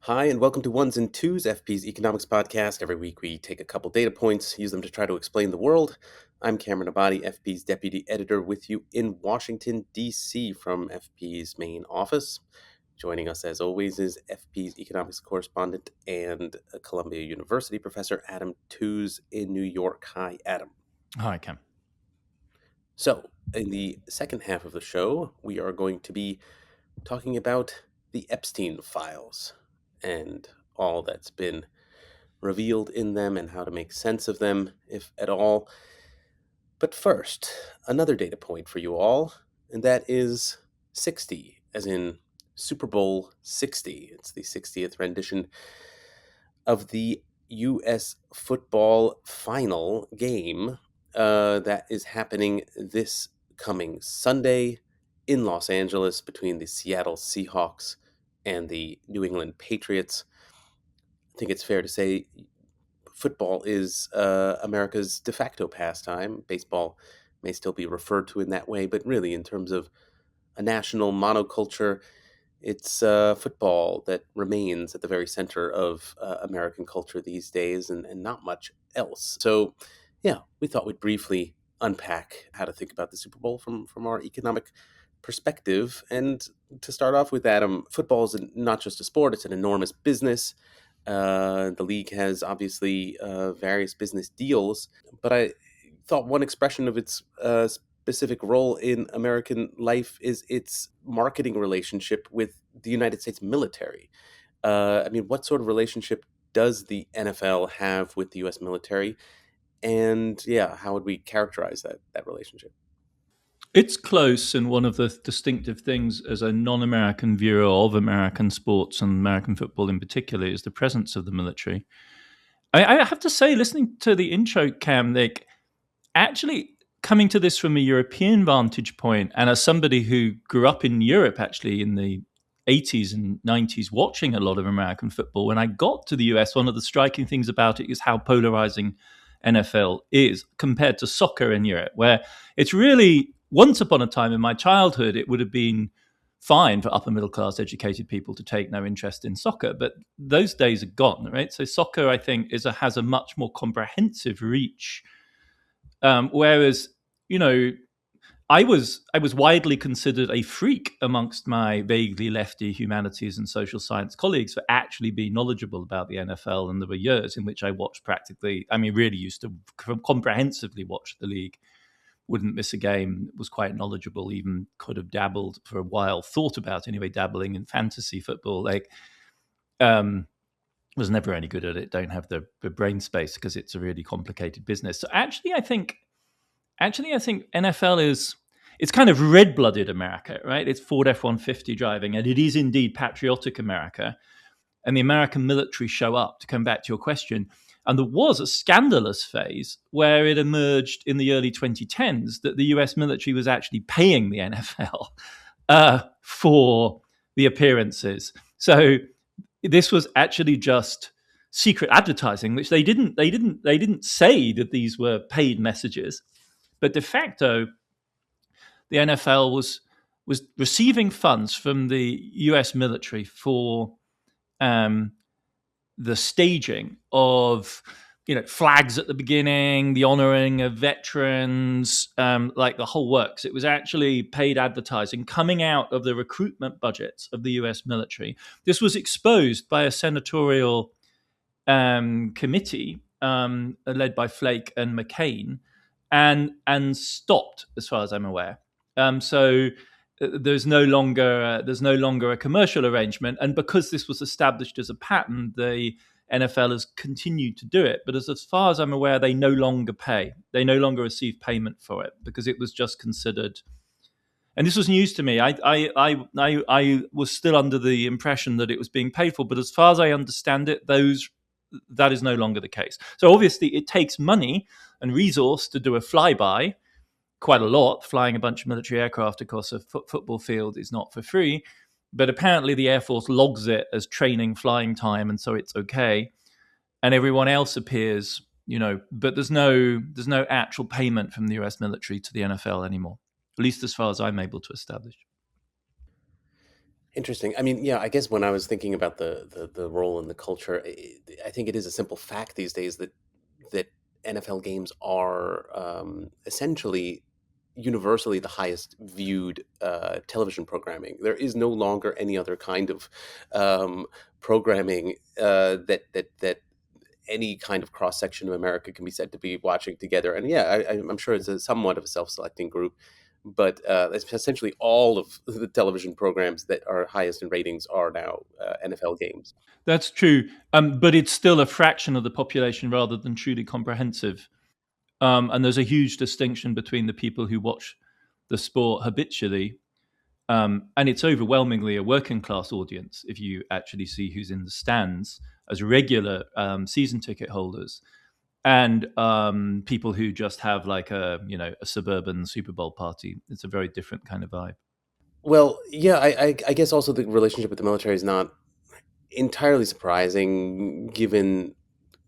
Hi, and welcome to Ones and Twos, FP's economics podcast. Every week we take a couple data points, use them to try to explain the world. I'm Cameron Abadi, FP's deputy editor, with you in Washington, D.C. from FP's main office. Joining us, as always, is FP's economics correspondent and a Columbia University professor, Adam Tooze in New York. Hi, Adam. Hi, Cam. So, in the second half of the show, we are going to be talking about the Epstein files and all that's been revealed in them and how to make sense of them, if at all. But first, another data point for you all, and that is 60, as in Super Bowl 60. It's the 60th rendition of the U.S. football final game that is happening this coming Sunday in Los Angeles between the Seattle Seahawks and the New England Patriots. I think it's fair to say football is America's de facto pastime. Baseball may still be referred to in that way, but really, in terms of a national monoculture, it's football that remains at the very center of American culture these days, and not much else. So, yeah, we thought we'd briefly unpack how to think about the Super Bowl from our economic perspective. And to start off with, Adam, football is not just a sport, it's an enormous business. The league has obviously various business deals, but I thought one expression of its specific role in American life is its marketing relationship with the United States military. What sort of relationship does the NFL have with the U.S. military? And yeah, how would we characterize that relationship? It's close, and one of the distinctive things as a non-American viewer of American sports and American football in particular is the presence of the military. I have to say, listening to the intro, Cam, actually coming to this from a European vantage point, and as somebody who grew up in Europe, actually in the 80s and 90s, watching a lot of American football, when I got to the US, one of the striking things about it is how polarizing NFL is compared to soccer in Europe, where it's really, once upon a time in my childhood, it would have been fine for upper middle class educated people to take no interest in soccer, but those days are gone, right? So soccer, I think, has a much more comprehensive reach. Whereas, you know, I was widely considered a freak amongst my vaguely lefty humanities and social science colleagues for actually being knowledgeable about the NFL, and there were years in which I watched really used to comprehensively watch the league, wouldn't miss a game, was quite knowledgeable, even could have dabbled for a while, thought about anyway dabbling in fantasy football. Was never any good at it, don't have the brain space because it's a really complicated business. So actually I think NFL it's kind of red-blooded America, right? It's Ford F-150 driving, and it is indeed patriotic America. And the American military show up, to come back to your question. And there was a scandalous phase where it emerged in the early 2010s that the US military was actually paying the NFL for the appearances. So this was actually just secret advertising, which they didn't say that these were paid messages. But de facto, the NFL was receiving funds from the U.S. military for the staging of, flags at the beginning, the honoring of veterans, like the whole works. It was actually paid advertising coming out of the recruitment budgets of the U.S. military. This was exposed by a senatorial committee led by Flake and McCain, and stopped, as far as I'm aware. So there's no longer a commercial arrangement, and because this was established as a pattern, the NFL has continued to do it. But as far as I'm aware, they no longer pay. They no longer receive payment for it because it was just considered. And this was news to me. I was still under the impression that it was being paid for, but as far as I understand it, that is no longer the case. So obviously it takes money and resource to do a flyby, quite a lot. Flying a bunch of military aircraft across a football field is not for free, but apparently the Air Force logs it as training flying time, and so it's okay. And everyone else appears, but there's no actual payment from the US military to the NFL anymore, at least as far as I'm able to establish. Interesting. I mean, yeah, I guess when I was thinking about the role in the culture, I think it is a simple fact these days that NFL games are essentially universally the highest viewed television programming. There is no longer any other kind of um, programming that any kind of cross section of America can be said to be watching together. And yeah, I'm sure it's a somewhat of a self selecting group, but it's essentially all of the television programs that are highest in ratings are now NFL games. That's true, but it's still a fraction of the population rather than truly comprehensive. And there's a huge distinction between the people who watch the sport habitually, and it's overwhelmingly a working class audience if you actually see who's in the stands as regular season ticket holders, and people who just have like a suburban Super Bowl party. It's a very different kind of vibe. Well, yeah, I guess also the relationship with the military is not entirely surprising given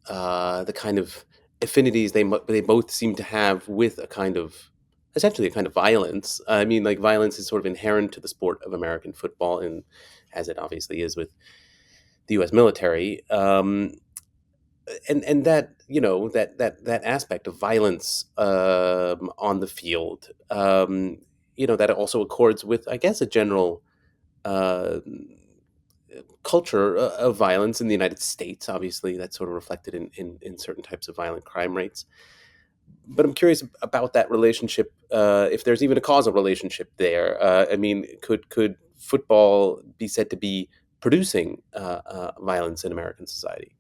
the kind of affinities they both seem to have with a kind of essentially a kind of violence. I mean, like violence is sort of inherent to the sport of American football, and as it obviously is with the U.S. military. And that that aspect of violence on the field, that also accords with, I guess, a general uh, culture of violence in the United States. Obviously, that's sort of reflected in certain types of violent crime rates. But I'm curious about that relationship. If there's even a causal relationship there. I mean, could football be said to be producing violence in American society?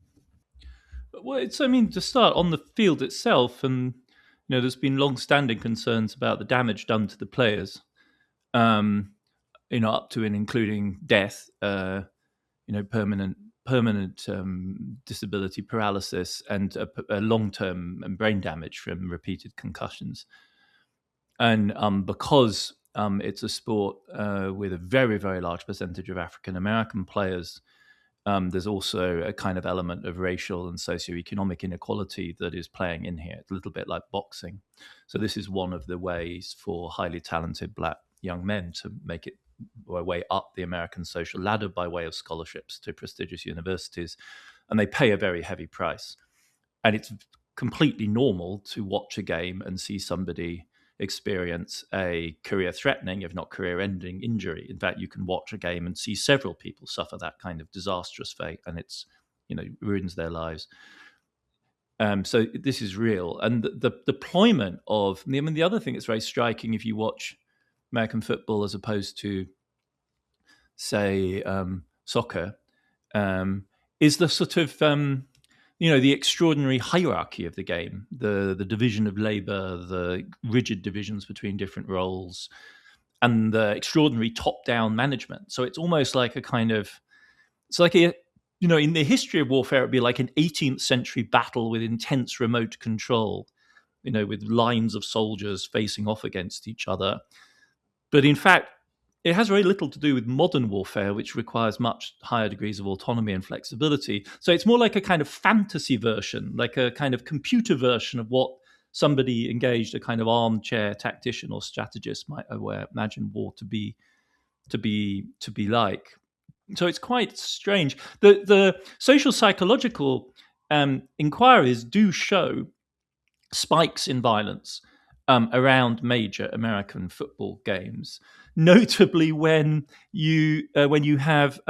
Well, it's, I mean, to start on the field itself, and there's been long-standing concerns about the damage done to the players, um, up to and including death, permanent disability, paralysis, and a long-term brain damage from repeated concussions. And because it's a sport with a very, very large percentage of African American players, there's also a kind of element of racial and socioeconomic inequality that is playing in here. It's a little bit like boxing. So this is one of the ways for highly talented black young men to make it their way up the American social ladder by way of scholarships to prestigious universities. And they pay a very heavy price. And it's completely normal to watch a game and see somebody experience a career threatening, if not career ending injury. In fact, you can watch a game and see several people suffer that kind of disastrous fate, and it's, ruins their lives. So this is real. And the deployment of, I mean, the other thing that's very striking if you watch American football as opposed to, say, soccer, is the sort of the extraordinary hierarchy of the game, the division of labor, the rigid divisions between different roles, and the extraordinary top-down management. So it's almost like it's like in the history of warfare, it'd be like an 18th century battle with intense remote control, with lines of soldiers facing off against each other. But in fact, it has very little to do with modern warfare, which requires much higher degrees of autonomy and flexibility. So it's more like a kind of fantasy version, like a kind of computer version of what somebody engaged, a kind of armchair tactician or strategist might imagine war to be like. So it's quite strange. The social psychological inquiries do show spikes in violence around major American football games, notably when you have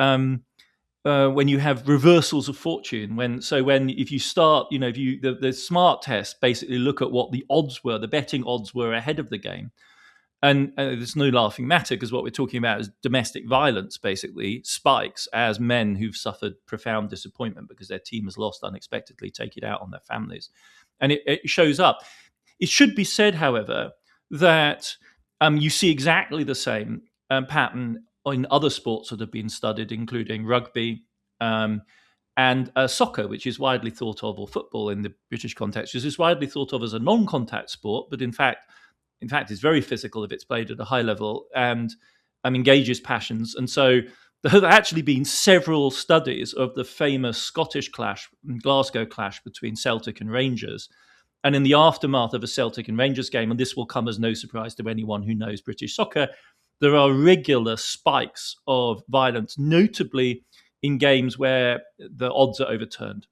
reversals of fortune. When if you start, if you the smart test basically look at what the odds were, the betting odds were ahead of the game. And there's no laughing matter because what we're talking about is domestic violence basically spikes as men who've suffered profound disappointment because their team has lost unexpectedly take it out on their families. And it shows up. It should be said, however, that you see exactly the same pattern in other sports that have been studied, including rugby and soccer, which is widely thought of, or football in the British context, which is widely thought of as a non-contact sport, but in fact, is very physical if it's played at a high level and engages passions. And so there have actually been several studies of the famous Scottish clash, Glasgow clash between Celtic and Rangers. And in the aftermath of a Celtic and Rangers game, and this will come as no surprise to anyone who knows British soccer, there are regular spikes of violence, notably in games where the odds are overturned.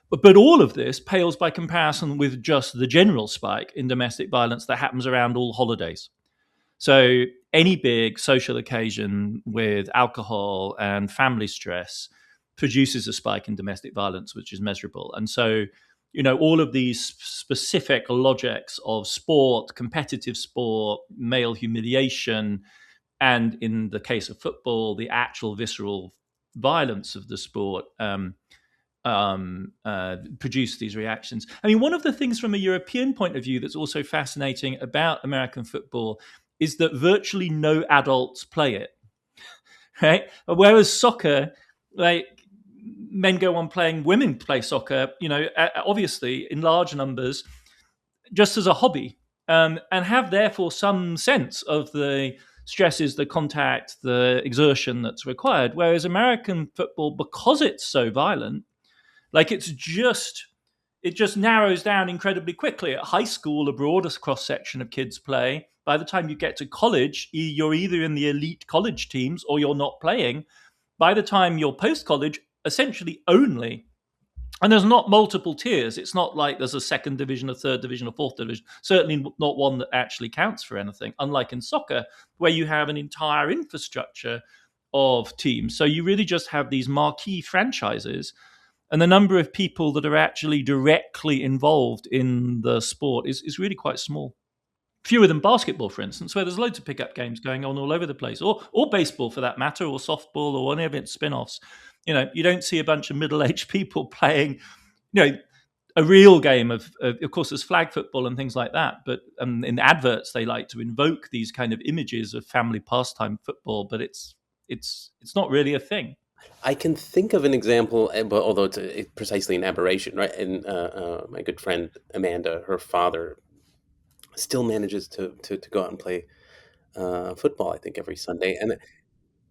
But all of this pales by comparison with just the general spike in domestic violence that happens around all holidays. So any big social occasion with alcohol and family stress produces a spike in domestic violence, which is measurable. And so, all of these specific logics of sport, competitive sport, male humiliation, and in the case of football, the actual visceral violence of the sport produce these reactions. I mean, one of the things from a European point of view that's also fascinating about American football is that virtually no adults play it, right? Whereas soccer, like men go on playing, women play soccer, obviously in large numbers, just as a hobby, and have therefore some sense of the stresses, the contact, the exertion that's required. Whereas American football, because it's so violent, like it just narrows down incredibly quickly. At high school, a broader cross section of kids play. By the time you get to college, you're either in the elite college teams or you're not playing. By the time you're post college, essentially only. And there's not multiple tiers. It's not like there's a second division, a third division, a fourth division. Certainly not one that actually counts for anything, unlike in soccer, where you have an entire infrastructure of teams. So you really just have these marquee franchises, and the number of people that are actually directly involved in the sport is really quite small. Fewer than basketball, for instance, where there's loads of pickup games going on all over the place, or baseball for that matter, or softball, or any of its spin-offs. You don't see a bunch of middle-aged people playing, a real game of course, there's flag football and things like that. But in adverts, they like to invoke these kind of images of family pastime football, but it's not really a thing. I can think of an example, but although it's precisely an aberration, right? And my good friend Amanda, her father, still manages to go out and play football. I think every Sunday, and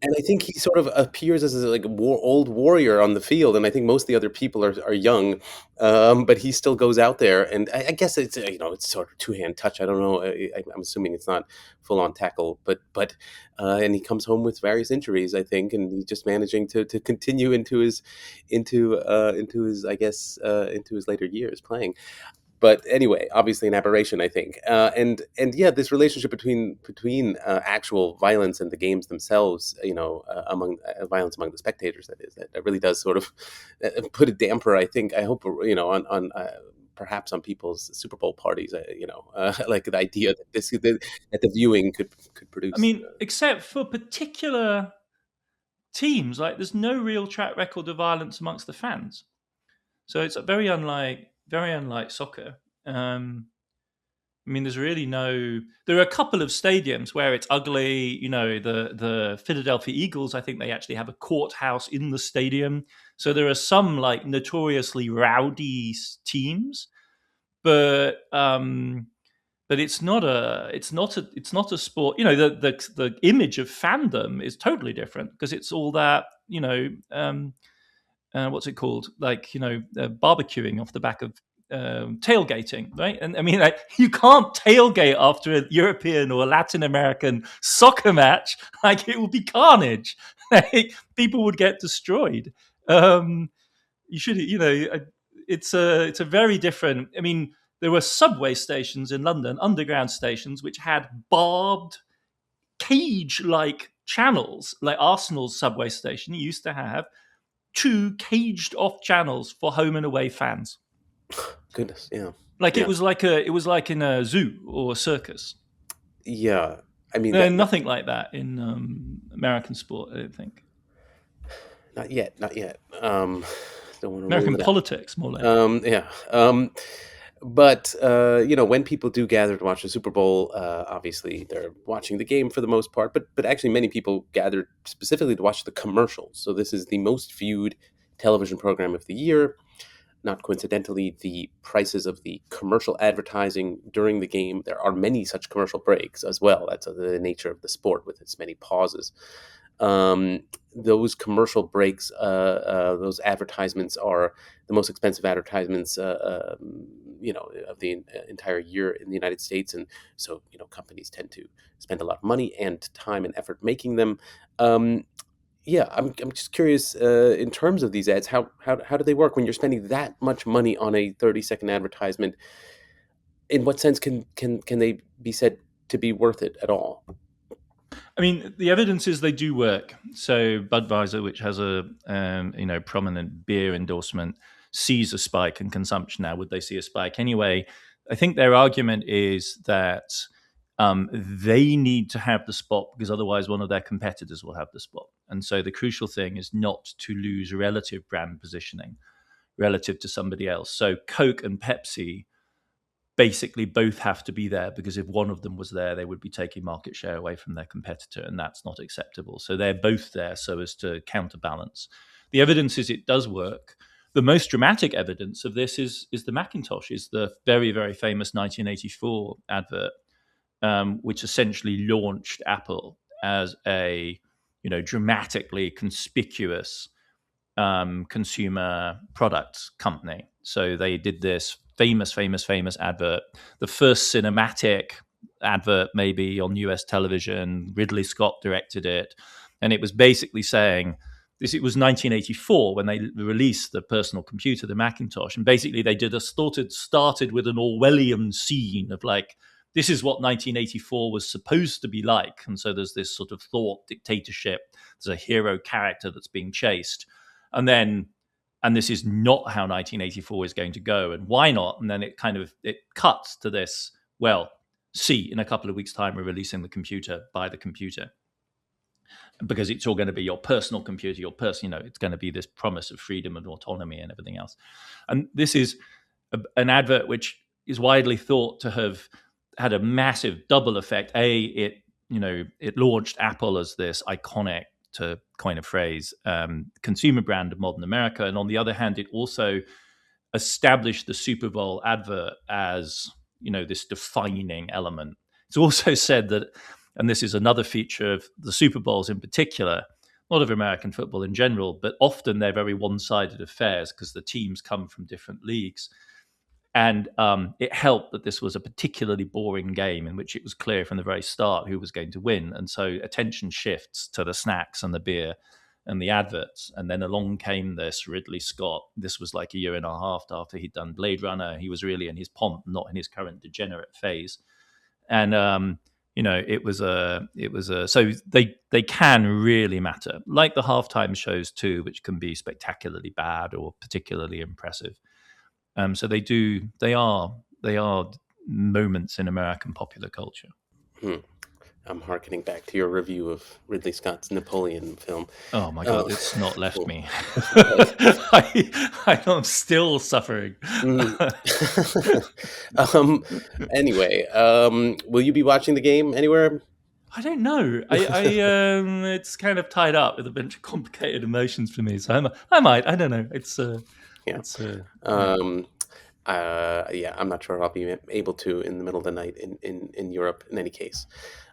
I think he sort of appears as a, like, old warrior on the field, and I think most of the other people are young, but he still goes out there, and I guess it's it's sort of two-hand touch. I don't know. I'm assuming it's not full on tackle, but and he comes home with various injuries, I think, and he's just managing to continue into his I guess into his later years playing. But anyway, obviously an aberration, I think, and yeah, this relationship between actual violence and the games themselves, among violence among the spectators, that really does sort of put a damper, I think. I hope on perhaps on people's Super Bowl parties, like the idea that that the viewing could I produce. mean, except for particular teams, like there's no real track record of violence amongst the fans. So it's very unlike soccer. I mean, there's really no. There are a couple of stadiums where it's ugly. The Philadelphia Eagles, I think they actually have a courthouse in the stadium. So there are some like notoriously rowdy teams, but it's not a sport. The image of fandom is totally different because it's all that what's it called? Like, barbecuing off the back of tailgating, right? And I mean, like, you can't tailgate after a European or Latin American soccer match. Like, it would be carnage. Like, people would get destroyed. You should, it's a very different. I mean, there were subway stations in London, underground stations, which had barbed cage-like channels, like Arsenal's subway station used to have two caged off channels for home and away fans. Goodness, yeah, Like yeah, it was like in a zoo or a circus. yeah. I mean Nothing like that in American sport, I don't think. not yet, not yet. Don't want to rule American it out. politics, more like. Yeah. But when people do gather to watch the Super Bowl, obviously they're watching the game for the most part. But actually, many people gather specifically to watch the commercials. So this is the most viewed television program of the year. Not coincidentally, the prices of the commercial advertising during the game. There are many such commercial breaks as well. That's the nature of the sport with its many pauses. those commercial breaks, those advertisements are the most expensive advertisements, of the entire year in the United States, and so companies tend to spend a lot of money and time and effort making them. Um, yeah, I'm just curious, in terms of these ads, how do they work when you're spending that much money on a 30-second advertisement? In what sense can they be said to be worth it at all? I mean, the evidence is they do work. So Budweiser, which has a prominent beer endorsement, sees a spike in consumption. Now, would they see a spike anyway? I think their argument is that they need to have the spot because otherwise one of their competitors will have the spot. And so the crucial thing is not to lose relative brand positioning relative to somebody else. So Coke and Pepsi basically both have to be there because if one of them was there, they would be taking market share away from their competitor, and that's not acceptable. So they're both there so as to counterbalance. The evidence is it does work. The most dramatic evidence of this is the Macintosh, is the very, very famous 1984 advert, which essentially launched Apple as a dramatically conspicuous consumer products company. So they did this famous advert, the first cinematic advert maybe on US television. Ridley Scott directed it, and it was basically saying this. It was 1984 when they released the personal computer, the Macintosh, and basically they did started with an Orwellian scene of like, this is what 1984 was supposed to be like. And so there's this sort of thought dictatorship. There's a hero character that's being chased. And this is not how 1984 is going to go. And why not? And then it cuts to this, well, see, in a couple of weeks' time, we're releasing the computer, buy the computer. Because it's all going to be your personal computer, it's going to be this promise of freedom and autonomy and everything else. And this is an advert which is widely thought to have had a massive double effect. It launched Apple as this iconic, to coin a phrase, consumer brand of modern America. And on the other hand, it also established the Super Bowl advert as, this defining element. It's also said that, and this is another feature of the Super Bowls in particular, not of American football in general, but often they're very one-sided affairs because the teams come from different leagues. And it helped that this was a particularly boring game in which it was clear from the very start who was going to win. And so attention shifts to the snacks and the beer and the adverts. And then along came this Ridley Scott. This was like a year and a half after he'd done Blade Runner. He was really in his pomp, not in his current degenerate phase. And, so they can really matter, like the halftime shows too, which can be spectacularly bad or particularly impressive. So they are moments in American popular culture. I'm hearkening back to your review of Ridley Scott's Napoleon film. Oh my God, it's not left me. I'm still suffering. Anyway, will you be watching the game anywhere? I don't know. It's kind of tied up with a bunch of complicated emotions for me. So I might. I don't know. I'm not sure I'll be able to in the middle of the night in Europe. In any case,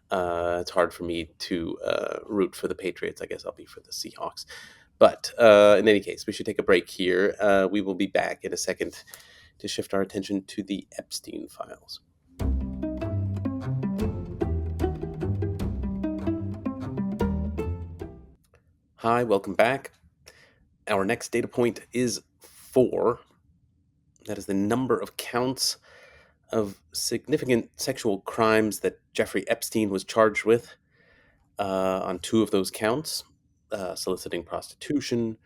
it's hard for me to root for the Patriots. I guess I'll be for the Seahawks. But in any case, we should take a break here. We will be back in a second to shift our attention to the Epstein files. Hi, welcome back. Our next data point is 4. That is the number of counts of significant sexual crimes that Jeffrey Epstein was charged with. On 2 of those counts, soliciting prostitution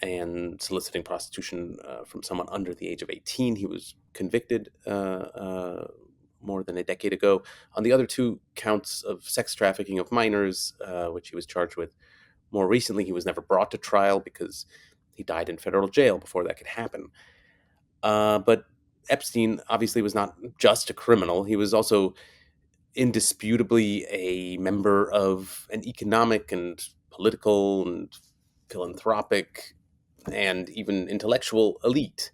and soliciting prostitution from someone under the age of 18. He was convicted more than a decade ago. On the other 2 counts of sex trafficking of minors, which he was charged with more recently, he was never brought to trial because he died in federal jail before that could happen. But Epstein obviously was not just a criminal. He was also indisputably a member of an economic and political and philanthropic and even intellectual elite,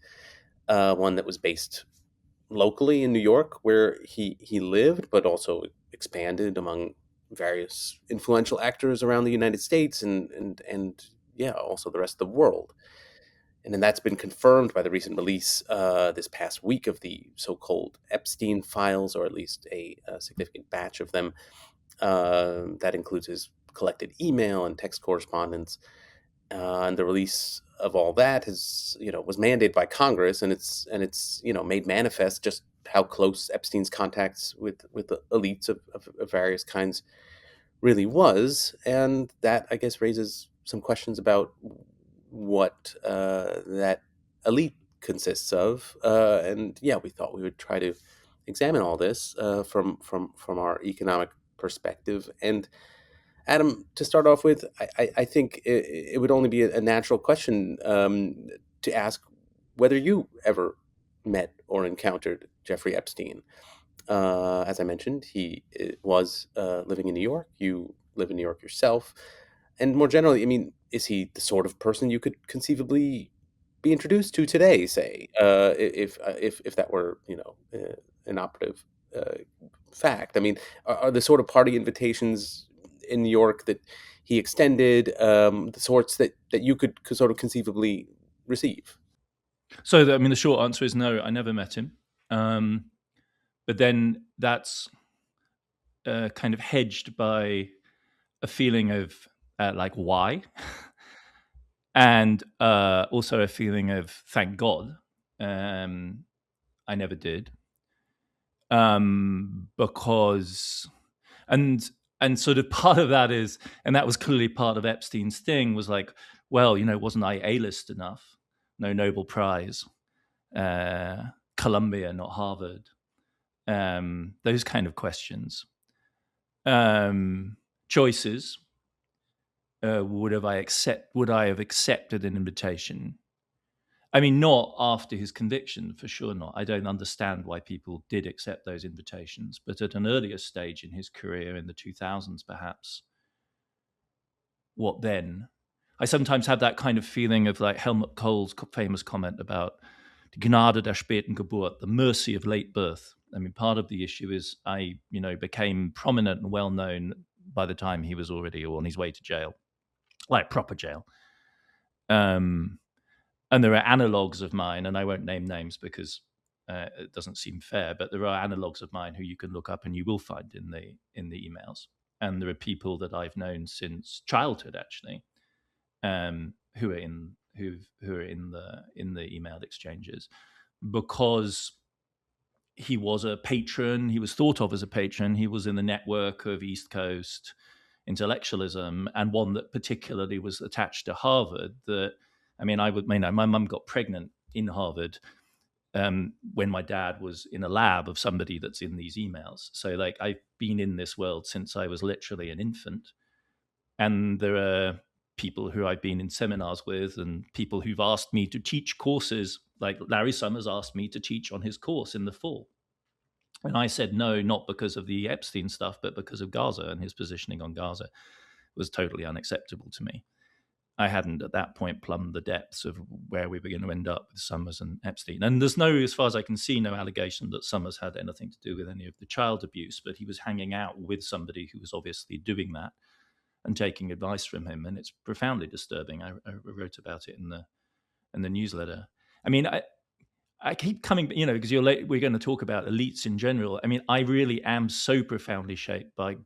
one that was based locally in New York, where he lived, but also expanded among various influential actors around the United States and yeah, also the rest of the world. And then that's been confirmed by the recent release this past week of the so-called Epstein files, or at least a significant batch of them. That includes his collected email and text correspondence. And the release of all that has, was mandated by Congress, and it's made manifest just how close Epstein's contacts with the elites of various kinds really was, and that I guess raises some questions about what that elite consists of. And yeah, we thought we would try to examine all this from our economic perspective. And Adam, to start off with, I think it would only be a natural question to ask whether you ever met or encountered Jeffrey Epstein. As I mentioned, he was living in New York. You live in New York yourself. And more generally, I mean, is he the sort of person you could conceivably be introduced to today, say, if that were, an operative uh, fact? I mean, are the sort of party invitations in New York that he extended the sorts that you could sort of conceivably receive? So, I mean, the short answer is no. I never met him, but then that's kind of hedged by a feeling of like why, and also a feeling of thank God I never did, because and and sort of part of that is, and that was clearly part of Epstein's thing, was like, well, wasn't I A-list enough? No Nobel Prize, Columbia, not Harvard, those kind of questions. Choices. Would I have accepted an invitation? I mean, not after his conviction, for sure not. I don't understand why people did accept those invitations, but at an earlier stage in his career, in the 2000s, perhaps. What then? I sometimes have that kind of feeling of like Helmut Kohl's famous comment about die Gnade der späten Geburt, the mercy of late birth. I mean, part of the issue is I, became prominent and well known by the time he was already on his way to jail, like proper jail. And there are analogues of mine, and I won't name names because it doesn't seem fair, but there are analogues of mine who you can look up and you will find in the emails. And there are people that I've known since childhood, actually, who are in the emailed exchanges, because he was a patron. He was thought of as a patron. He was in the network of East Coast intellectualism, and one that particularly was attached to Harvard. That, I mean, my mum got pregnant in Harvard when my dad was in a lab of somebody that's in these emails. So, like, I've been in this world since I was literally an infant, and there are people who I've been in seminars with, and people who've asked me to teach courses. Like Larry Summers asked me to teach on his course in the fall. And I said no, not because of the Epstein stuff, but because of Gaza, and his positioning on Gaza was totally unacceptable to me. I hadn't at that point plumbed the depths of where we were going to end up with Summers and Epstein. And there's no, as far as I can see, no allegation that Summers had anything to do with any of the child abuse, but he was hanging out with somebody who was obviously doing that and taking advice from him. And it's profoundly disturbing. I wrote about it in the newsletter. I mean, I keep coming, because we're going to talk about elites in general. I mean, I really am so profoundly shaped by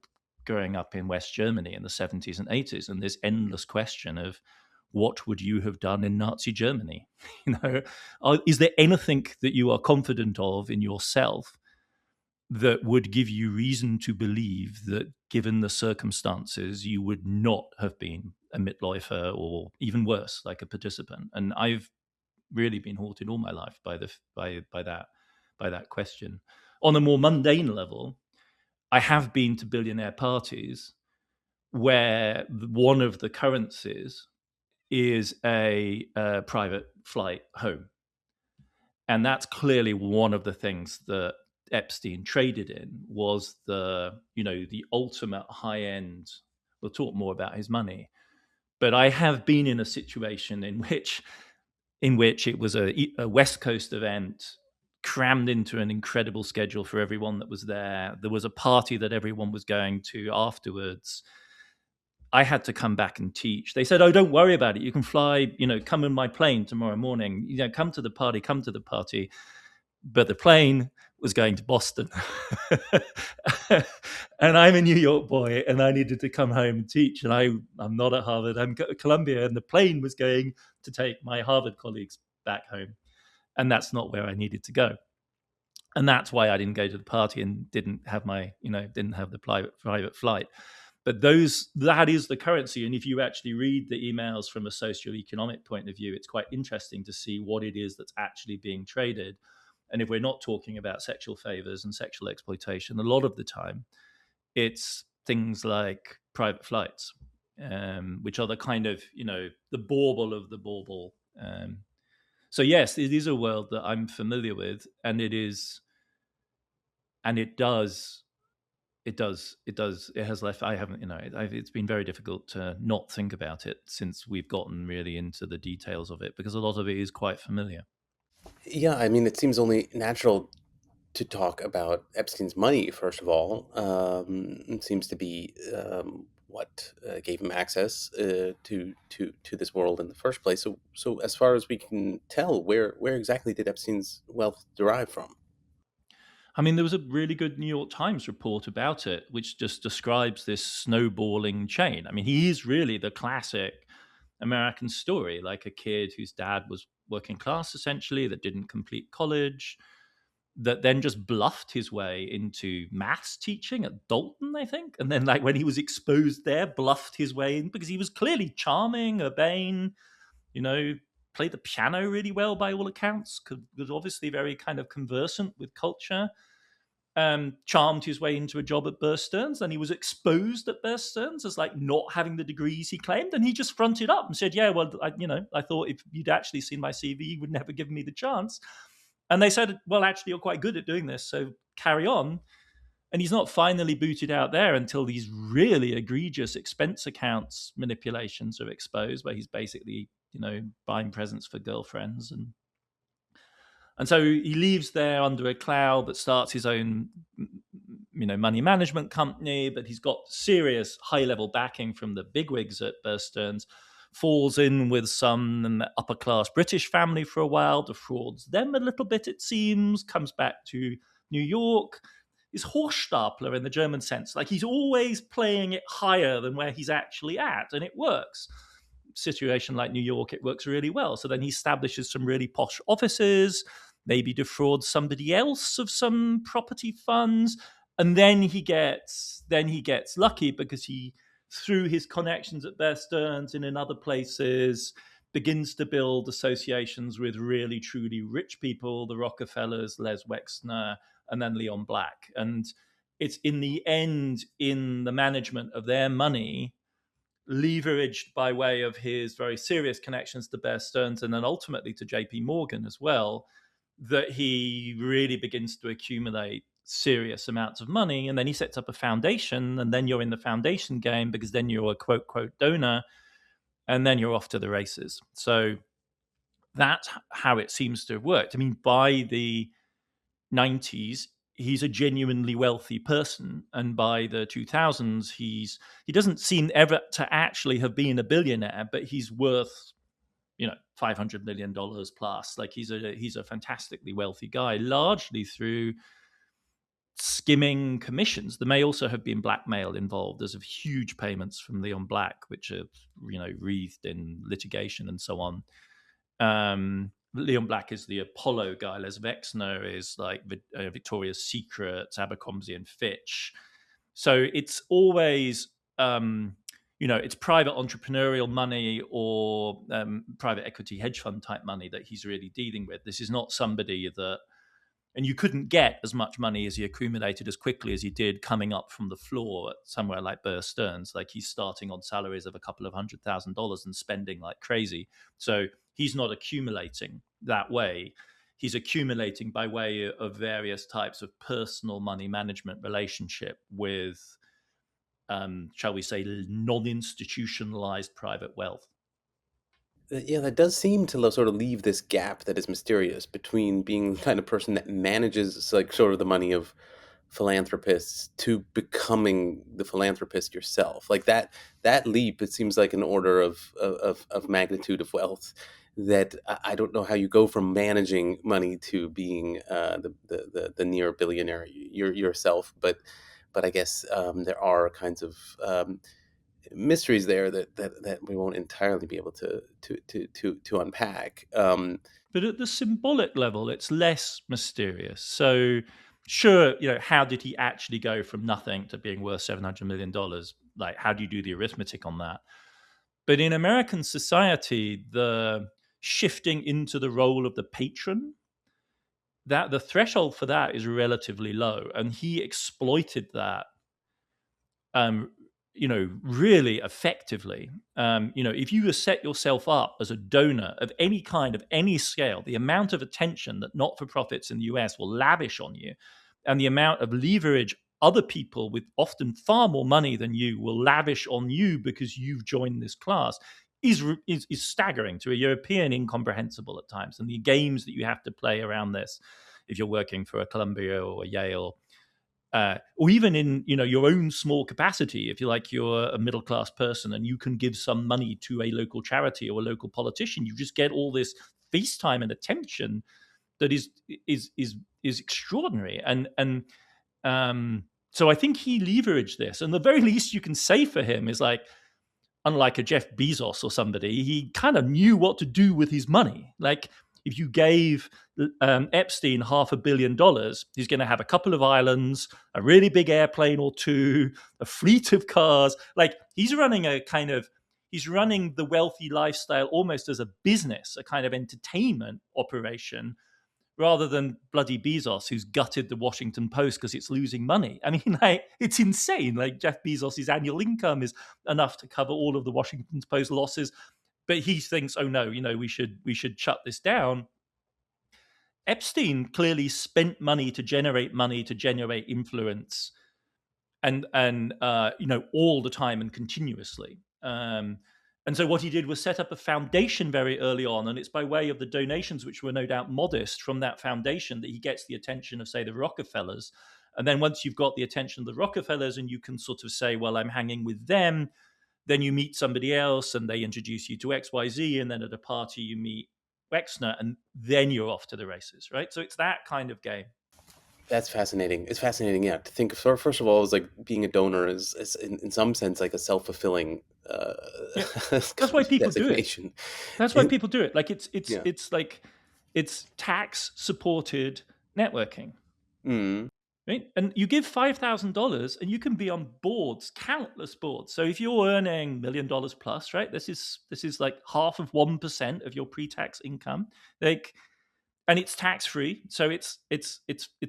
growing up in West Germany in the 70s and 80s, and this endless question of what would you have done in Nazi Germany? Is there anything that you are confident of in yourself that would give you reason to believe that, given the circumstances, you would not have been a Mitläufer, or even worse, like a participant? And I've really been haunted all my life by that question. On a more mundane level, I have been to billionaire parties where one of the currencies is a private flight home, and that's clearly one of the things that Epstein traded in, was the ultimate high end. We'll talk more about his money, but I have been in a situation in which it was a West Coast event crammed into an incredible schedule for everyone that was there. There was a party that everyone was going to afterwards. I had to come back and teach. They said, "Oh, don't worry about it. You can fly, come in my plane tomorrow morning. Come to the party, come to the party." But the plane was going to Boston. And I'm a New York boy and I needed to come home and teach. And I'm not at Harvard, I'm at Columbia. And the plane was going to take my Harvard colleagues back home. And that's not where I needed to go. And that's why I didn't go to the party and didn't have didn't have the private flight. But that is the currency. And if you actually read the emails from a socioeconomic point of view, it's quite interesting to see what it is that's actually being traded. And if we're not talking about sexual favors and sexual exploitation, a lot of the time it's things like private flights, which are the kind of, the bauble of the bauble. So yes, it is a world that I'm familiar with, and it has left. I haven't, it's been very difficult to not think about it since we've gotten really into the details of it, because a lot of it is quite familiar. Yeah, I mean, it seems only natural to talk about Epstein's money, first of all. It seems to be what gave him access to this world in the first place. So as far as we can tell, where exactly did Epstein's wealth derive from? I mean, there was a really good New York Times report about it, which just describes this snowballing chain. I mean, he is really the classic American story, like a kid whose dad was working class, essentially, that didn't complete college, that then just bluffed his way into maths teaching at Dalton, I think. And then, like, when he was exposed there, bluffed his way in because he was clearly charming, urbane, you know, played the piano really well by all accounts, was obviously very kind of conversant with culture. Charmed his way into a job at Bear Stearns. Then he was exposed at Bear Stearns as like not having the degrees he claimed, and he just fronted up and said, "Yeah, well, I thought if you'd actually seen my CV, you would never give me the chance." And they said, "Well, actually, you're quite good at doing this, so carry on." And he's not finally booted out there until these really egregious expense accounts manipulations are exposed, where he's basically, buying presents for girlfriends and so he leaves there under a cloud, but starts his own, money management company. But he's got serious high-level backing from the bigwigs at Bear Stearns. Falls in with some upper-class British family for a while, defrauds them a little bit, it seems. Comes back to New York. Is Hochstapler in the German sense. Like he's always playing it higher than where he's actually at, and it works. Situation like New York, it works really well. So then he establishes some really posh offices, maybe defrauds somebody else of some property funds, and then he gets lucky because he, through his connections at Bear Stearns and in other places, begins to build associations with really truly rich people, the Rockefellers, Les Wexner, and then Leon Black. And it's in the end, in the management of their money, leveraged by way of his very serious connections to Bear Stearns and then ultimately to JP Morgan as well, that he really begins to accumulate serious amounts of money. And then he sets up a foundation, and then you're in the foundation game because then you're a quote, quote donor, and then you're off to the races. So that's how it seems to have worked. I mean, by the 90s, he's a genuinely wealthy person, and by the 2000s, he doesn't seem ever to actually have been a billionaire, but he's worth $500 million plus. Like he's a fantastically wealthy guy, largely through skimming commissions. There may also have been blackmail involved. There's huge payments from Leon Black, which are wreathed in litigation and so on. Leon Black is the Apollo guy. Les Wexner is like Victoria's Secret, Abercrombie and Fitch. So it's always, it's private entrepreneurial money or private equity hedge fund type money that he's really dealing with. This is not somebody that, and you couldn't get as much money as he accumulated as quickly as he did coming up from the floor at somewhere like Bear Stearns. Like he's starting on salaries of a couple of $100,000 and spending like crazy. So he's not accumulating that way. He's accumulating by way of various types of personal money management relationship with, shall we say, non-institutionalized private wealth. Yeah, that does seem to sort of leave this gap that is mysterious between being the kind of person that manages like sort of the money of philanthropists to becoming the philanthropist yourself. Like that leap, it seems like an order of magnitude of wealth that I don't know how you go from managing money to being the near billionaire yourself. But I guess there are kinds of mysteries there that we won't entirely be able to unpack. But at the symbolic level, it's less mysterious. So, sure, how did he actually go from nothing to being worth $700 million? Like, how do you do the arithmetic on that? But in American society, the shifting into the role of the patron, that the threshold for that is relatively low, and he exploited that um, really effectively. If you set yourself up as a donor of any kind, of any scale, the amount of attention that not-for-profits in the US will lavish on you, and the amount of leverage other people with often far more money than you will lavish on you because you've joined this class, is staggering, to a European incomprehensible at times. And the games that you have to play around this, if you're working for a Columbia or a Yale, or even in your own small capacity, if you're a middle class person and you can give some money to a local charity or a local politician, you just get all this FaceTime and attention that is extraordinary. So I think he leveraged this, and the very least you can say for him is, like, unlike a Jeff Bezos or somebody, he kind of knew what to do with his money. Like, if you gave Epstein $500 million, he's going to have a couple of islands, a really big airplane or two, a fleet of cars. Like, he's running the wealthy lifestyle almost as a business, a kind of entertainment operation, rather than bloody Bezos, who's gutted the Washington Post because it's losing money. I mean, like, it's insane. Like, Jeff Bezos' annual income is enough to cover all of the Washington Post losses, but he thinks, oh no, we should shut this down. Epstein clearly spent money to generate influence, and all the time and continuously. And so what he did was set up a foundation very early on, and it's by way of the donations, which were no doubt modest, from that foundation that he gets the attention of, say, the Rockefellers. And then once you've got the attention of the Rockefellers and you can sort of say, well, I'm hanging with them, then you meet somebody else and they introduce you to XYZ, and then at a party you meet Wexner, and then you're off to the races, right? So it's that kind of game. That's fascinating. It's fascinating, yeah, to think of. First of all, is like being a donor is in some sense like a self-fulfilling Yeah, that's why people do it. designation. That's why And people do it. Like, yeah, it's tax supported networking, mm, right? And you give $5,000 and you can be on boards, countless boards. So if you're earning $1 million plus, right, this is like 0.5% of your pre-tax income, like, and it's tax free. So it's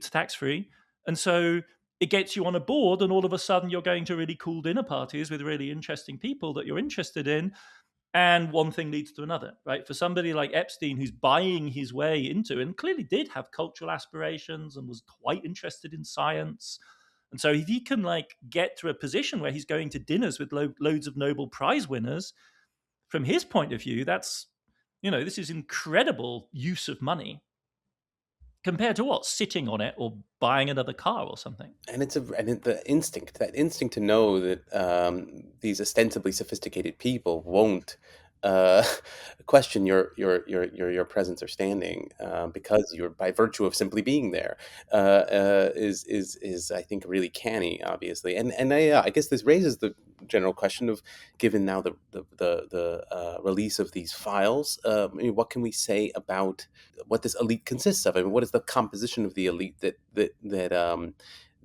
tax free, and so it gets you on a board, and all of a sudden you're going to really cool dinner parties with really interesting people that you're interested in, and one thing leads to another, right? For somebody like Epstein, who's buying his way into, and clearly did have cultural aspirations and was quite interested in science, and so if he can, like, get to a position where he's going to dinners with loads of Nobel Prize winners, from his point of view, that's, this is incredible use of money compared to what, sitting on it or buying another car or something. and the instinct, that instinct to know that these ostensibly sophisticated people won't uh, question your presence or standing because you're, by virtue of simply being there, is I think really canny, obviously. I guess this raises the general question of, given now the release of these files, I mean, what can we say about what this elite consists of? I mean, what is the composition of the elite that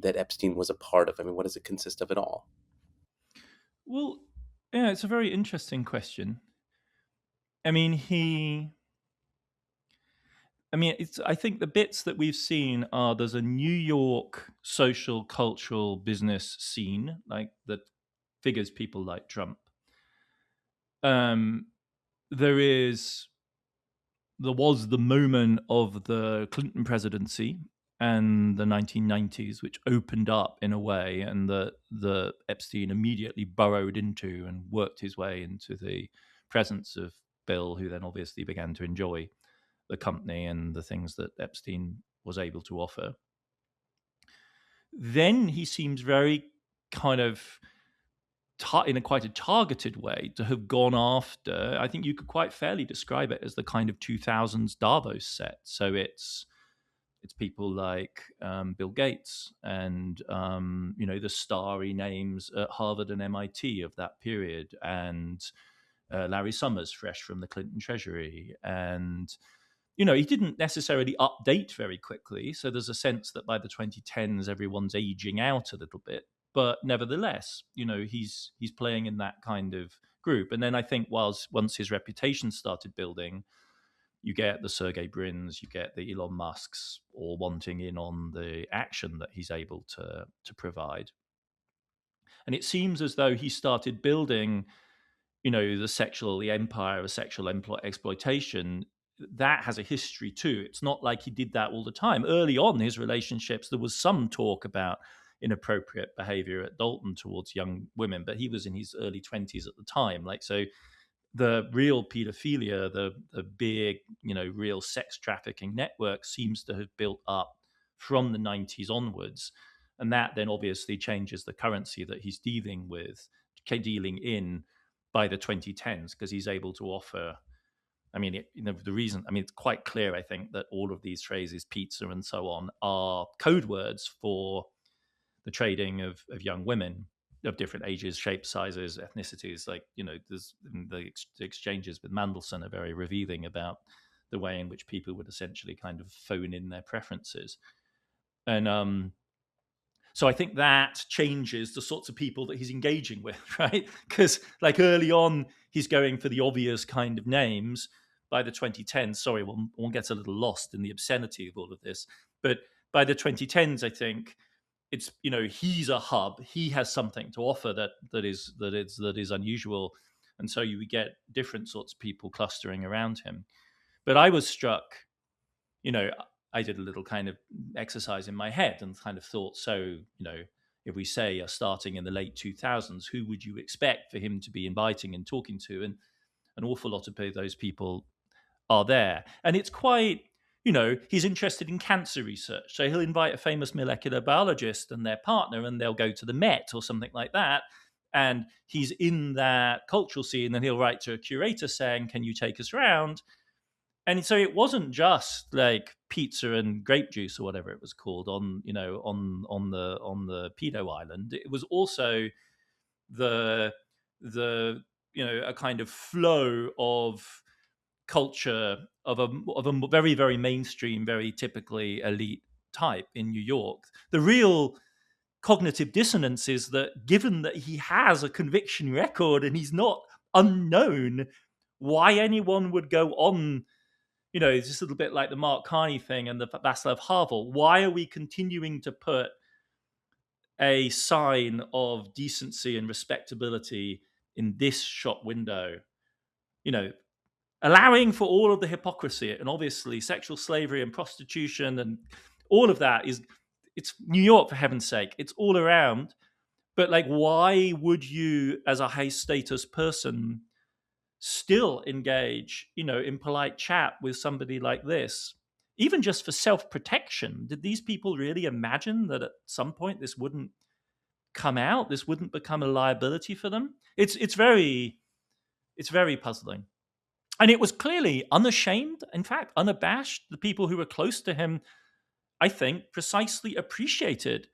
Epstein was a part of? I mean, what does it consist of at all? Well, yeah, it's a very interesting question. I mean, I think the bits that we've seen are, there's a New York social, cultural, business scene, like, that figures people like Trump. Um, there is there was the moment of the Clinton presidency and the 1990s, which opened up in a way, and the Epstein immediately burrowed into and worked his way into the presence of Bill, who then obviously began to enjoy the company and the things that Epstein was able to offer. Then he seems very kind of in a quite a targeted way to have gone after. I think you could quite fairly describe it as the kind of 2000s Davos set. So it's people like Bill Gates and the starry names at Harvard and MIT of that period, and Larry Summers, fresh from the Clinton Treasury, and he didn't necessarily update very quickly. So there's a sense that by the 2010s, everyone's aging out a little bit. But nevertheless, he's playing in that kind of group. And then I think once his reputation started building, you get the Sergey Brins, you get the Elon Musks, all wanting in on the action that he's able to provide. And it seems as though he started building, the empire of sexual exploitation. That has a history too. It's not like he did that all the time. Early on, his relationships, there was some talk about inappropriate behavior at Dalton towards young women, but he was in his early 20s at the time. So the real pedophilia, the big, real sex trafficking network seems to have built up from the 90s onwards. And that then obviously changes the currency that he's dealing in by the 2010s, because he's able to offer. The reason, it's quite clear, I think, that all of these phrases, pizza and so on, are code words for the trading of young women of different ages, shapes, sizes, ethnicities. There's the exchanges with Mandelson are very revealing about the way in which people would essentially kind of phone in their preferences. And so I think that changes the sorts of people that he's engaging with, right? Because early on, he's going for the obvious kind of names. By the 2010s, sorry, one gets a little lost in the obscenity of all of this. But by the 2010s, I think it's, he's a hub. He has something to offer that is unusual, and so you get different sorts of people clustering around him. But I was struck, I did a little kind of exercise in my head and kind of thought, so, if we say are starting in the late 2000s, who would you expect for him to be inviting and talking to? And an awful lot of those people are there. And it's quite, he's interested in cancer research. So he'll invite a famous molecular biologist and their partner, and they'll go to the Met or something like that. And he's in that cultural scene, and he'll write to a curator saying, can you take us around? And so it wasn't just like pizza and grape juice or whatever it was called on the pedo island. It was also the a kind of flow of culture of a very, very mainstream, very typically elite type in New York. The real cognitive dissonance is that, given that he has a conviction record and he's not unknown, why anyone would go on, it's just a little bit like the Mark Carney thing and the Václav Havel. Why are we continuing to put a sign of decency and respectability in this shop window? Allowing for all of the hypocrisy, and obviously sexual slavery and prostitution and all of that it's New York, for heaven's sake. It's all around. But why would you, as a high status person, still engage, in polite chat with somebody like this, even just for self-protection? Did these people really imagine that at some point this wouldn't come out? This wouldn't become a liability for them? It's very puzzling. And it was clearly unashamed, in fact, unabashed. The people who were close to him, I think, precisely appreciated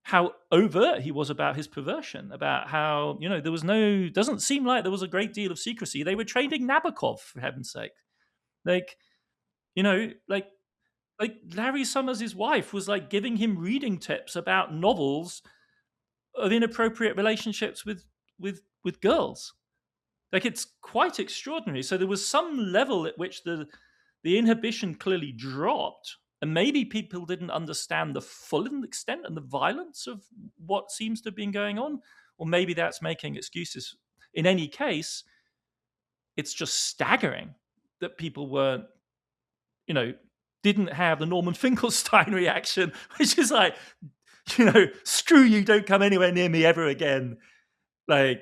how overt he was about his perversion, about how, doesn't seem like there was a great deal of secrecy. They were trading Nabokov, for heaven's sake. Like Larry Summers' wife was giving him reading tips about novels of inappropriate relationships with girls. It's quite extraordinary. So there was some level at which the inhibition clearly dropped, and maybe people didn't understand the full extent and the violence of what seems to have been going on, or maybe that's making excuses. In any case, it's just staggering that people weren't, didn't have the Norman Finkelstein reaction, which is screw you, don't come anywhere near me ever again. I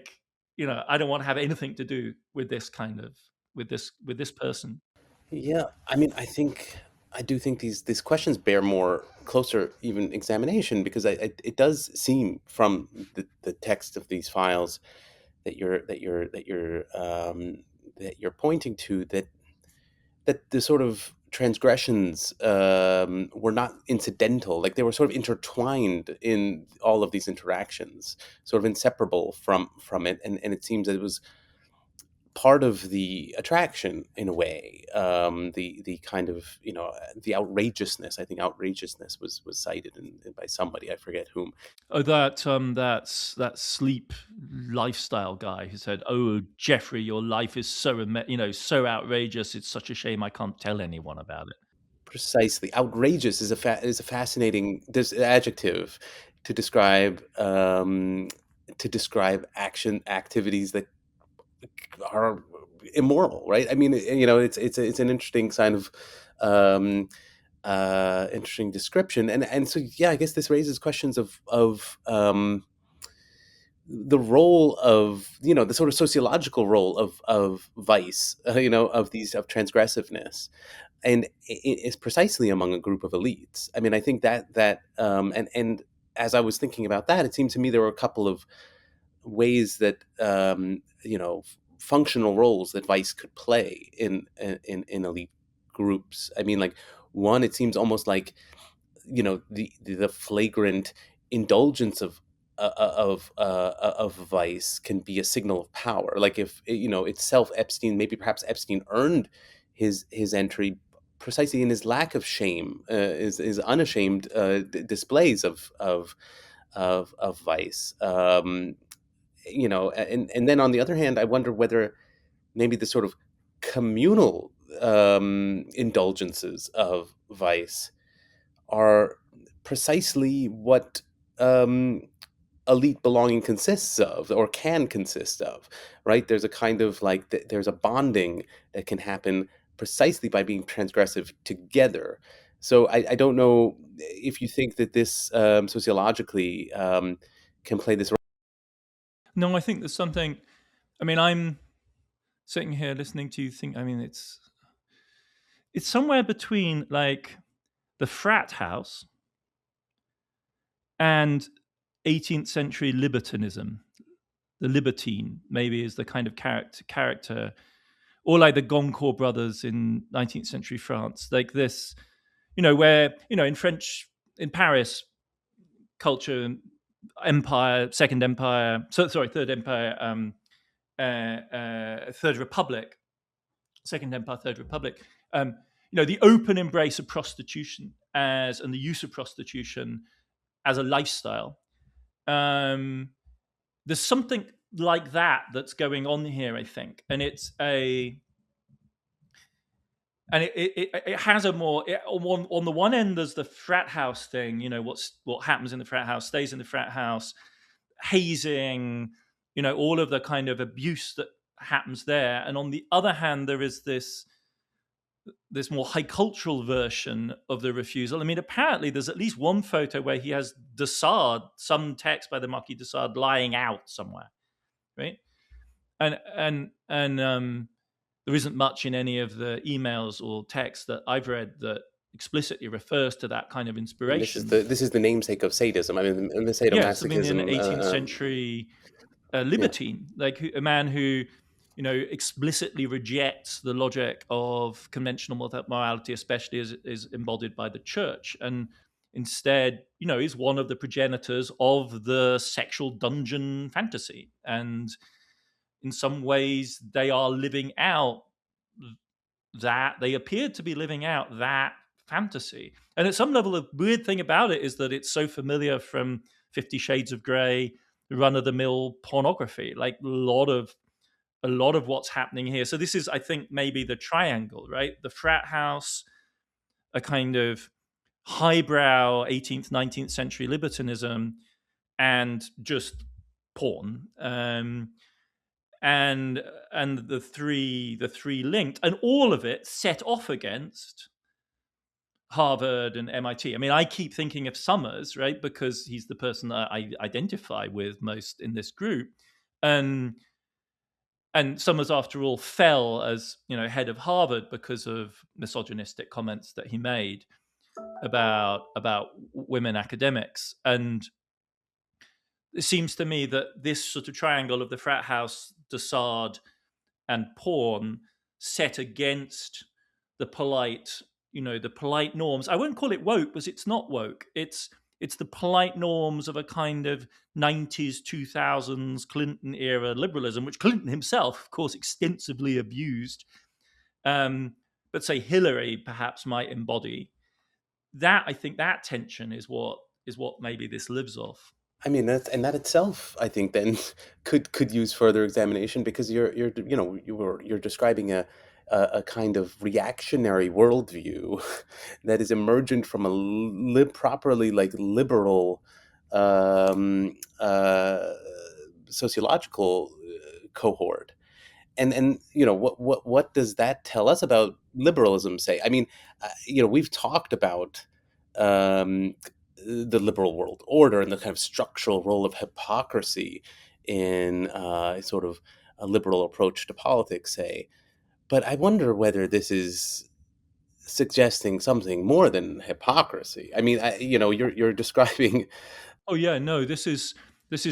don't want to have anything to do with this kind with this person. Yeah, I mean, I do think these questions bear more closer even examination, because it does seem from the text of these files that you're pointing to, that the sort of transgressions were not incidental, like they were sort of intertwined in all of these interactions, sort of inseparable from it, and it seems that it was part of the attraction in a way. The kind of, the outrageousness. I think outrageousness was cited by somebody, I forget whom. Oh, that sleep lifestyle guy who said, "Oh, Jeffrey, your life is so outrageous. It's such a shame I can't tell anyone about it." Precisely, outrageous is a fascinating adjective to describe activities that are immoral, right? I mean, it's an interesting kind of um, interesting description, and so yeah, I guess this raises questions of the role of, the sort of sociological role of vice, of transgressiveness, and it's precisely among a group of elites. I mean, I think and as I was thinking about that, it seemed to me there were a couple of ways that functional roles that vice could play in elite groups. I mean, like, one, it seems almost like, the flagrant indulgence of vice can be a signal of power. Like, if itself, Epstein, maybe perhaps Epstein earned his entry precisely in his lack of shame, his unashamed displays of vice. And then on the other hand, I wonder whether maybe the sort of communal indulgences of vice are precisely what um, elite belonging consists of, or can consist of, right? There's a kind of like, there's a bonding that can happen precisely by being transgressive together. So I don't know if you think that this sociologically can play this role. No, I think there's something. I mean, I'm sitting here listening to you think. I mean, it's somewhere between like the frat house and 18th century libertinism. The libertine maybe is the kind of character, or like the Goncourt brothers in 19th century France, like this, where in French, in Paris, culture, empire, second empire, third empire, third republic, second empire, third republic. The open embrace of prostitution and the use of prostitution as a lifestyle. Um, there's something like that that's going on here, I think, and it has a more on the one end. There's the frat house thing. What happens in the frat house stays in the frat house. Hazing, all of the kind of abuse that happens there. And on the other hand, there is this more high cultural version of the refusal. I mean, apparently there's at least one photo where he has de Sade, some text by the Marquis de Sade, lying out somewhere, right? And there isn't much in any of the emails or texts that I've read that explicitly refers to that kind of And this is inspiration. the namesake of sadism. I mean, the Yes, I mean, an sadomasochism. 18th century Yeah, libertine, like a man who, explicitly rejects the logic of conventional morality, especially as it is embodied by the church, and instead, is one of the progenitors of the sexual dungeon fantasy. And in some ways, they are living out they appeared to be living out that fantasy. And at some level, the weird thing about it is that it's so familiar from 50 Shades of Grey, run of the mill pornography, like a lot of what's happening here. So this is, I think, maybe the triangle, right? The frat house, a kind of highbrow 18th, 19th century libertinism, and just porn. And the three linked, and all of it set off against Harvard and MIT. I mean, I keep thinking of Summers, right, because he's the person that I identify with most in this group, and and Summers, after all, fell as head of Harvard because of misogynistic comments that he made about women academics. And it seems to me that this sort of triangle of the frat house, Desaad, and porn set against the polite, the polite norms. I won't call it woke because it's not woke. It's the polite norms of a kind of 90s, 2000s Clinton era liberalism, which Clinton himself, of course, extensively abused. But say Hillary perhaps might embody that. I think that tension is what maybe this lives off. I mean, that itself, I think, then could use further examination, because you're describing a kind of reactionary worldview that is emergent from a properly like liberal um, uh, sociological cohort. And what does that tell us about liberalism? Say, I mean, we've talked about um, the liberal world order and the kind of structural role of hypocrisy in sort of a liberal approach to politics, say. But I wonder whether this is suggesting something more than hypocrisy. I mean, you're describing. Oh yeah, no, this is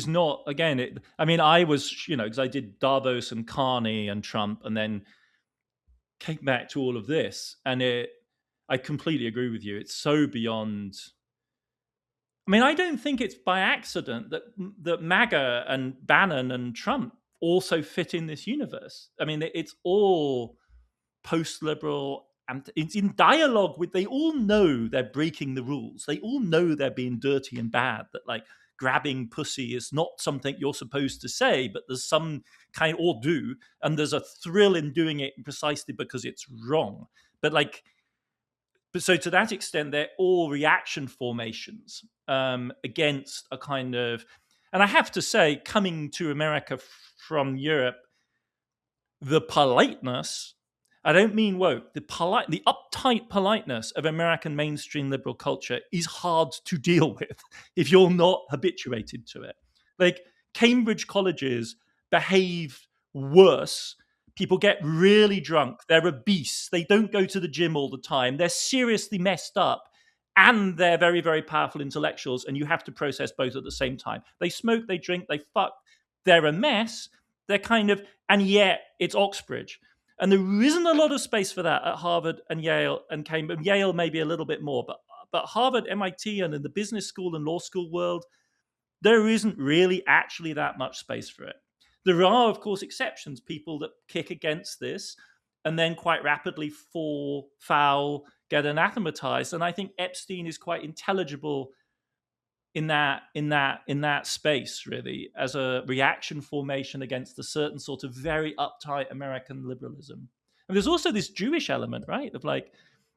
not, again. I mean, I was, because I did Davos and Carney and Trump, and then came back to all of this, and I completely agree with you. It's so beyond. I mean, I don't think it's by accident that MAGA and Bannon and Trump also fit in this universe. I mean, it's all post-liberal, and it's in dialogue with. They all know they're breaking the rules. They all know they're being dirty and bad. That like grabbing pussy is not something you're supposed to say, but there's some kind, or do, and there's a thrill in doing it precisely because it's wrong. But like, but so to that extent, they're all reaction formations against a kind of. And I have to say, coming to America from Europe, the politeness, I don't mean woke, the uptight politeness of American mainstream liberal culture is hard to deal with if you're not habituated to it. Like, Cambridge colleges behave worse. People get really drunk. They're obese. They don't go to the gym all the time. They're seriously messed up. And they're very, very powerful intellectuals. And you have to process both at the same time. They smoke, they drink, they fuck. They're a mess. They're kind of, and yet it's Oxbridge. And there isn't a lot of space for that at Harvard and Yale and Cambridge. Yale maybe a little bit more, but Harvard, MIT, and in the business school and law school world, there isn't really actually that much space for it. There are, of course, exceptions, people that kick against this and then quite rapidly fall foul, get anathematized. And I think Epstein is quite intelligible in that space, really, as a reaction formation against a certain sort of very uptight American liberalism. And there's also this Jewish element, right, of like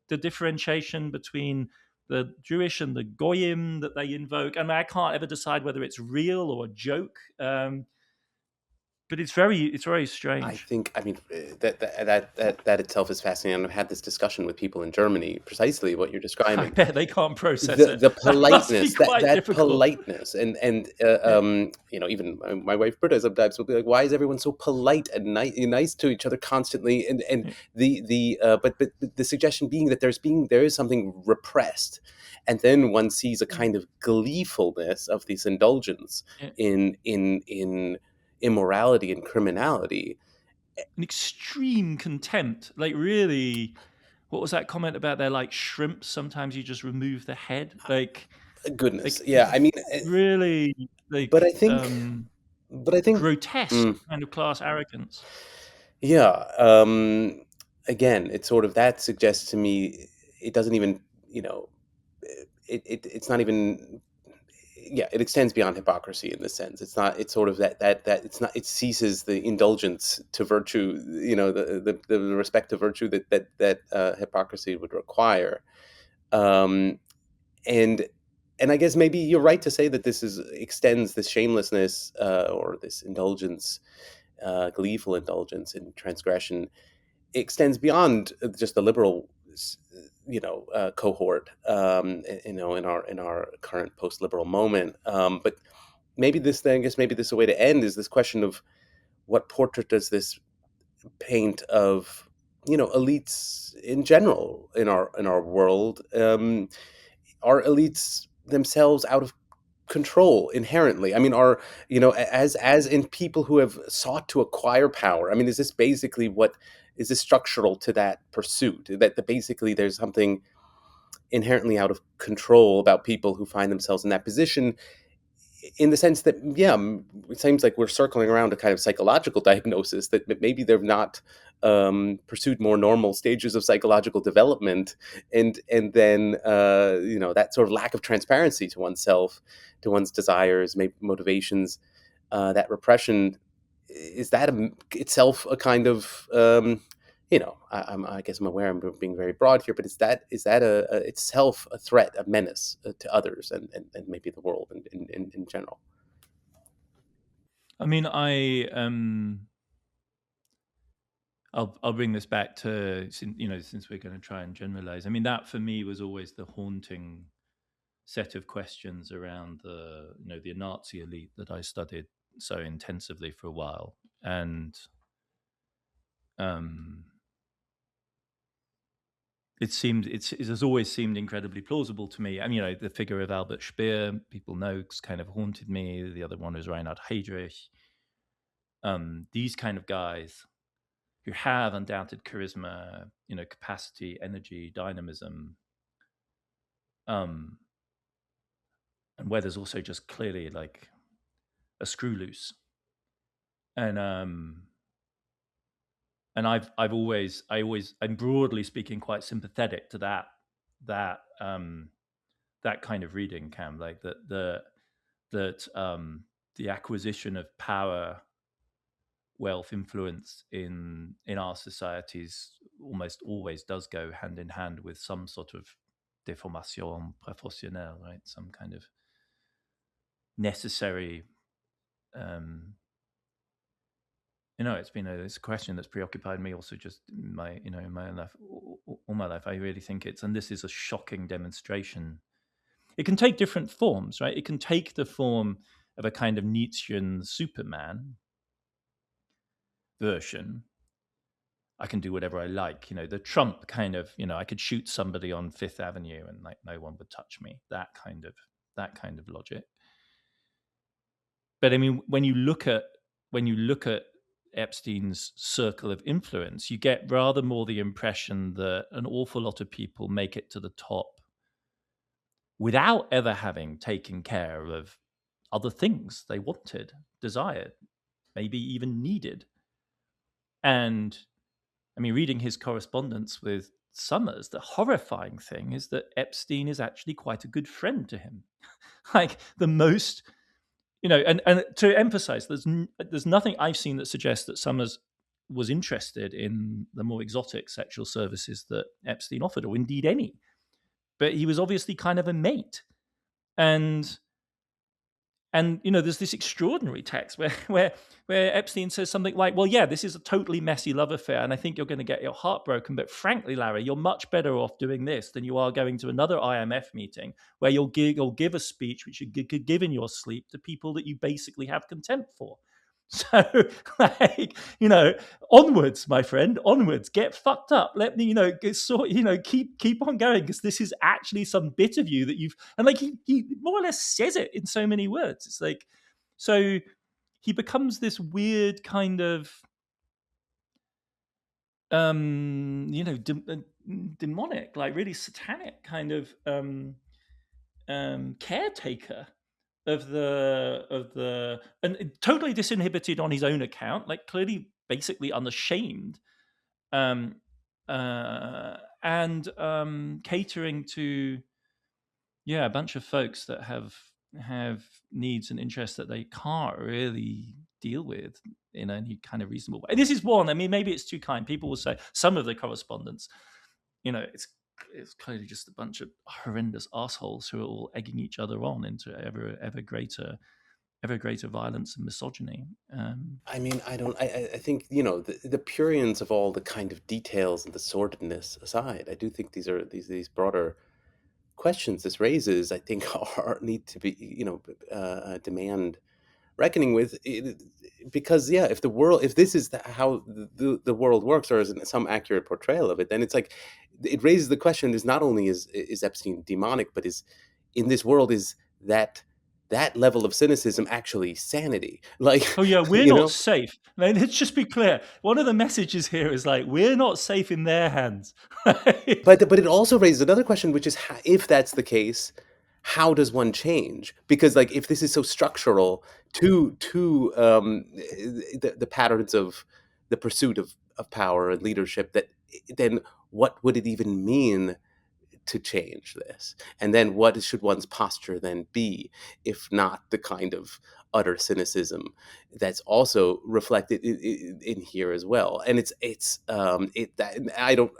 the differentiation between the Jewish and the goyim that they invoke. I mean, I can't ever decide whether it's real or a joke, but it's very I strange. think, I mean, that itself is fascinating. I've had this discussion with people in Germany, precisely what you're I describing. bet they can't process the it. the That must be politeness, quite that difficult. politeness, and even my wife Britta sometimes will be like, why is everyone so polite and nice to each other constantly? And Yeah, but the suggestion being that there is something repressed, and then one sees a yeah, kind of gleefulness of this indulgence yeah. in immorality and criminality. An extreme contempt. Like, really, what was that comment about they're like shrimps? Sometimes you just remove the head. Goodness, Like yeah, I mean, really, but I like think, but I think. grotesque mm, kind of class arrogance. Yeah. Again, it's sort of that suggests to me it doesn't even, it's not even, yeah, it extends beyond hypocrisy in this sense. It's not, it's sort of that it's not, it ceases the indulgence to virtue, the respect to virtue that hypocrisy would require. Um, and, and I guess maybe you're right to say that extends this shamelessness, or this indulgence, gleeful indulgence in transgression, extends beyond just the liberal, cohort, in our current post-liberal moment. But maybe this thing, I guess maybe this is a way to end, is this question of what portrait does this paint of, elites in general in our world? Are elites themselves out of control inherently? I mean, are, as in people who have sought to acquire power? I mean, is this basically what is this structural to that pursuit? That basically there's something inherently out of control about people who find themselves in that position, in the sense that, yeah, it seems like we're circling around a kind of psychological diagnosis that maybe they've not pursued more normal stages of psychological development, and then that sort of lack of transparency to oneself, to one's desires, maybe motivations, that repression, is that itself a kind of I guess I'm aware I'm being very broad here, but is that a itself a threat, a menace to others, and maybe the world in general? I mean, I'll bring this back to, since we're going to try and generalize. I mean, that for me was always the haunting set of questions around the Nazi elite that I studied so intensively for a while, and um, it has always seemed incredibly plausible to me. I mean, the figure of Albert Speer, people know, kind of haunted me. The other one is Reinhard Heydrich. These kind of guys who have undoubted charisma, capacity, energy, dynamism, um, and where there's also just clearly like a screw loose. And I'm broadly speaking quite sympathetic to that that kind of reading, Cam, like the acquisition of power, wealth, influence in our societies almost always does go hand in hand with some sort of déformation professionnelle, right? Some kind of necessary. It's a question that's preoccupied me also, just in my own life, all my life. I really think and this is a shocking demonstration. It can take different forms, right? It can take the form of a kind of Nietzschean Superman version. I can do whatever I like. The Trump kind of, I could shoot somebody on Fifth Avenue and like no one would touch me. That kind of logic. But I mean, when you look at Epstein's circle of influence, you get rather more the impression that an awful lot of people make it to the top without ever having taken care of other things they wanted, desired, maybe even needed. And I mean, reading his correspondence with Summers, the horrifying thing is that Epstein is actually quite a good friend to him. Like the most, and to emphasize, there's nothing I've seen that suggests that Summers was interested in the more exotic sexual services that Epstein offered, or indeed any. But he was obviously kind of a mate. And there's this extraordinary text where Epstein says something like, well, yeah, this is a totally messy love affair, and I think you're going to get your heart broken, but frankly, Larry, you're much better off doing this than you are going to another IMF meeting where you'll give a speech which you could give in your sleep to people that you basically have contempt for. So, like, onwards, my friend, onwards. Get fucked up. Let me, keep on going, because this is actually some bit of you that you've, and like he more or less says it in so many words. It's like, so he becomes this weird kind of, demonic, like really satanic kind of caretaker and totally disinhibited on his own account, like clearly basically unashamed, um and catering to, yeah, a bunch of folks that have needs and interests that they can't really deal with in any kind of reasonable way. This is one. I mean, maybe it's too kind. People will say some of the correspondence, it's clearly just a bunch of horrendous assholes who are all egging each other on into ever greater violence and misogyny. I mean, I think, the purines of all the kind of details and the sordidness aside, I do think these broader questions this raises, I think, are need to be, demand reckoning with. Because if this is how the world works, or is some accurate portrayal of it, then it's like it raises the question: is not only is Epstein demonic, but is in this world is that level of cynicism actually sanity? Like, Oh yeah, we're you not know. safe. Let's just be clear. One of the messages here is like, we're not safe in their hands. Right? But it also raises another question, which is if that's the case, how does one change? Because like if this is so structural to the patterns of the pursuit of power and leadership, that then what would it even mean to change this? And then what should one's posture then be, if not the kind of utter cynicism that's also reflected in here as well? And I don't,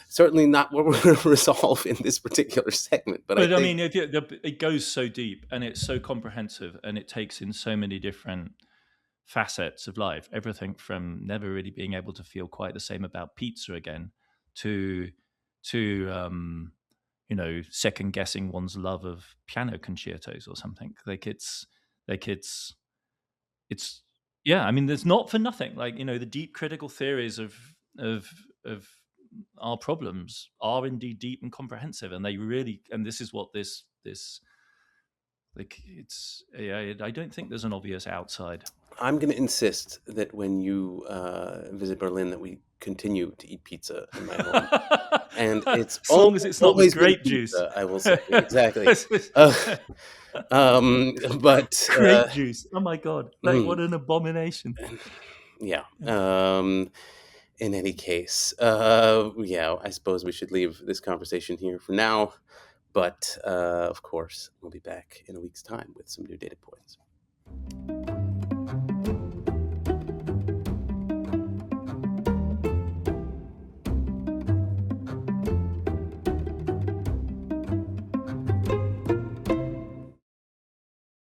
certainly not what we're going to resolve in this particular segment, but I But I think. mean, it goes so deep and it's so comprehensive and it takes in so many different facets of life. Everything from never really being able to feel quite the same about pizza again to second guessing one's love of piano concertos or something. It's yeah. I mean, there's not for nothing. Like the deep critical theories of of our problems are indeed deep and comprehensive, and they really. And this is what this like. It's I don't think there's an obvious outside. I'm going to insist that when you visit Berlin, that we continue to eat pizza in my home. And it's As long as it's not with always been grape juice. pizza, I will say. Exactly. Uh, but Grape juice. Oh my god! Like mm, what an abomination. yeah. In any case, I suppose we should leave this conversation here for now. But of course, we'll be back in a week's time with some new data points.